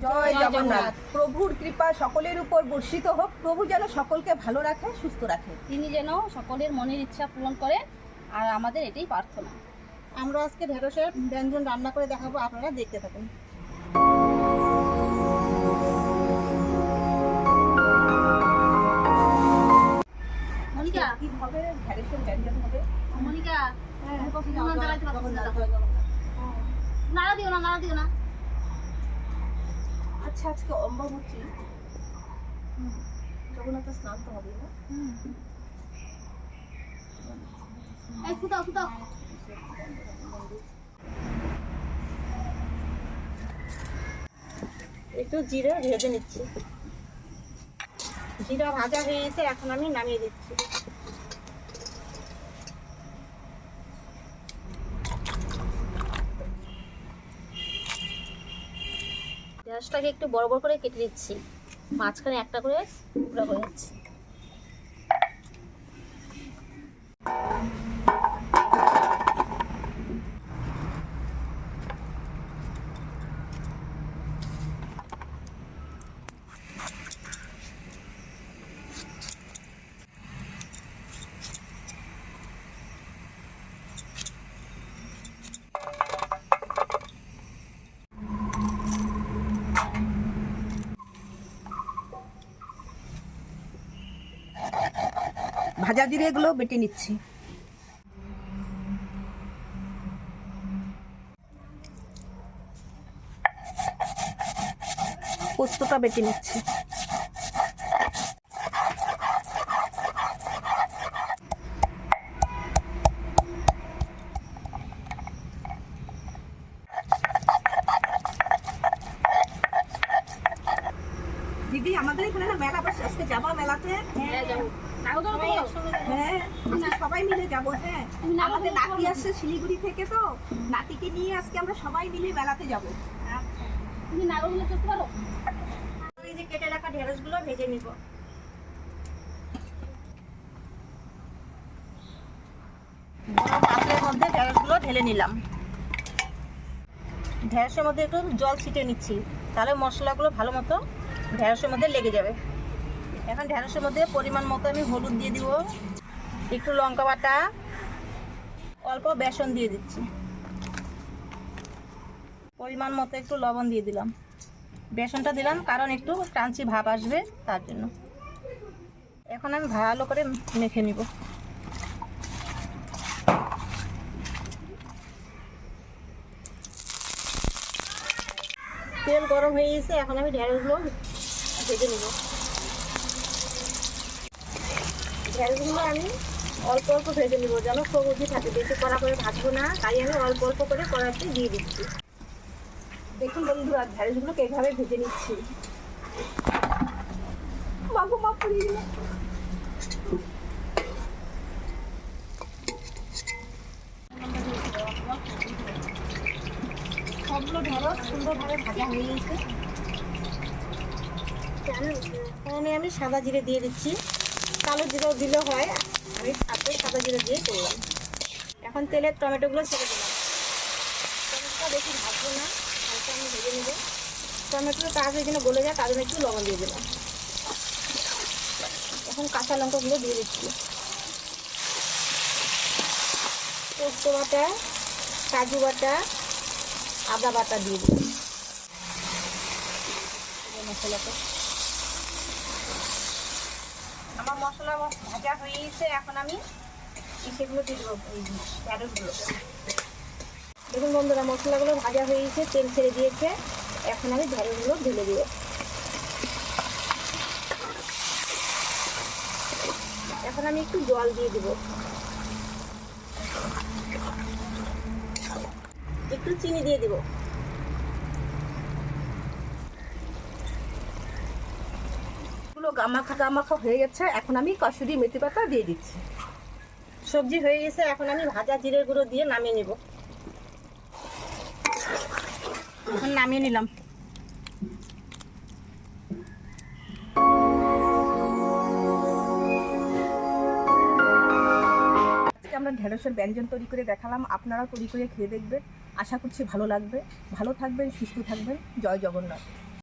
জয় জগন্নাথ। প্রভুর কৃপা সকলের উপর বর্ষিত হোক। প্রভু যেন সকলকে ভালো রাখে, সুস্থ রাখে। তিনি যেন সকলের মনের ইচ্ছা পূরণ করেন, আর আমাদের এটাই প্রার্থনা। আমরা আজকে ঢেঁড়সের ব্যঞ্জন রান্না করে দেখাবো, আপনারা দেখতে থাকুন। মনিকা, কিভাবে ঢেঁড়সের ব্যঞ্জন হবে? মনিকা, নাড়া দিও না, নাড়া দিও না। আচ্ছা, আজকে অম্বুবাচী, জগন্নাথ স্নান তো হবে না? এই ফুটাও ফুটাও। একটু জিরা ভেজে নিচ্ছি। জিরা ভাজা হয়ে গেছে, এখন আমি নামিয়ে দিচ্ছি। পেঁয়াজটাকে একটু বড় বড় করে কেটে দিচ্ছি, মাঝখানে একটা করে টুকরা হয়ে যাচ্ছে। ভাজা জিরে এগুলো বেটে নিচ্ছি। পোস্তটা বেটে নিচ্ছি। দিদি, আমাদের এখানে না মেলা বসে, আজকে যাবো মেলাতে? হ্যাঁ যাবো। হ্যাঁ, আজকে সবাই মিলে যাবো। হ্যাঁ, আমাদের নাতি আসছে শিলিগুড়ি থেকে, তো নাতিকে নিয়ে আজকে আমরা সবাই মিলে মেলাতে যাবো। তুমি নাড়ুগুলো করতে পারো? এই যে কেটে রাখা ঢেঁড়সগুলো ভেজে নিব। গরম পাত্রের মধ্যে ঢেঁড়সগুলো ঢেলে নিলাম। ঢেঁড়সের মধ্যে একটু জল ছিটিয়ে নিচ্ছি, তাহলে মশলাগুলো ভালো মতো ঢেঁড়সের মধ্যে লেগে যাবে। এখন ঢেঁড়সের মধ্যে পরিমাণ মতো আমি হলুদ দিয়ে দিব, একটু লঙ্কা বাটা, অল্প বেসন দিয়ে দিচ্ছি, পরিমাণ মতো একটু লবণ দিয়ে দিলাম। বেসনটা দিলাম কারণ একটু ক্রাঞ্চি ভাব আসবে, তার জন্য। এখন আমি ভালো করে মেখে নিব। তেল গরম হয়ে গেছে, এখন আমি ঢেঁড়সগুলো ভেজে নিব। ঢেঁড়সগুলো আমি অল্প অল্প ভেজে নিব, যেন সবুজই থাকে, বেশি কড়া করে ভাজবো না, তাই আমি অল্প অল্প করে কড়াইতে দিয়ে দিচ্ছি। দেখুন বন্ধুরা, ঢেঁড়সগুলোকে এইভাবে ভেজে নিচ্ছি। মাগো, মা পুড়িয়ে দিল। সবগুলো ঢেঁড়স সুন্দরভাবে ভাজা হয়ে গেছে। এখানে আমি সাদা জিরে দিয়ে দিচ্ছি, কালো জিরেও দিলেও হয়, আমি সাথে সাদা জিরে দিয়ে করলাম। এখন তেলের টমেটোগুলো ছেড়ে দিলাম। টমেটোটা বেশি ভাজবো না, হালকা আমি ভেজে নেব। টমেটোটা তাড়াতাড়ি যেন গলে যায়, তার জন্য একটু লবণ দিয়ে দিলাম। এখন কাঁচা লঙ্কাগুলো দিয়ে দিচ্ছি, পোস্ত বাটা, কাজু বাটা, আদা বাটা দিয়ে দিলাম। মশলাটা আমার মশলা ভাজা হয়ে গেছে, এখন আমি সেগুলো দিয়ে দেবো, এই ঢেঁড়সগুলো। দেখুন বন্ধুরা, মশলাগুলো ভাজা হয়ে গেছে, তেল ছেড়ে দিয়েছে, এখন আমি ঢেঁড়সগুলো ঢেলে দিব। এখন আমি একটু জল দিয়ে দিব, একটু চিনি দিয়ে দিব। গামাখা গামাখা হয়ে গেছে, এখন আমি কসুরি মেথি পাতা দিয়ে দিচ্ছি। সবজি হয়ে গেছে, এখন আমি ভাজা জিরের গুঁড়ো দিয়ে নামিয়ে নিব। এখন নামিয়ে নিলাম। আমরা ঢেঁড়সের ব্যঞ্জন তৈরি করে দেখালাম, আপনারা তৈরি করে খেয়ে দেখবেন। আশা করছি ভালো লাগবে। ভালো থাকবেন, সুস্থ থাকবেন। জয় জগন্নাথ।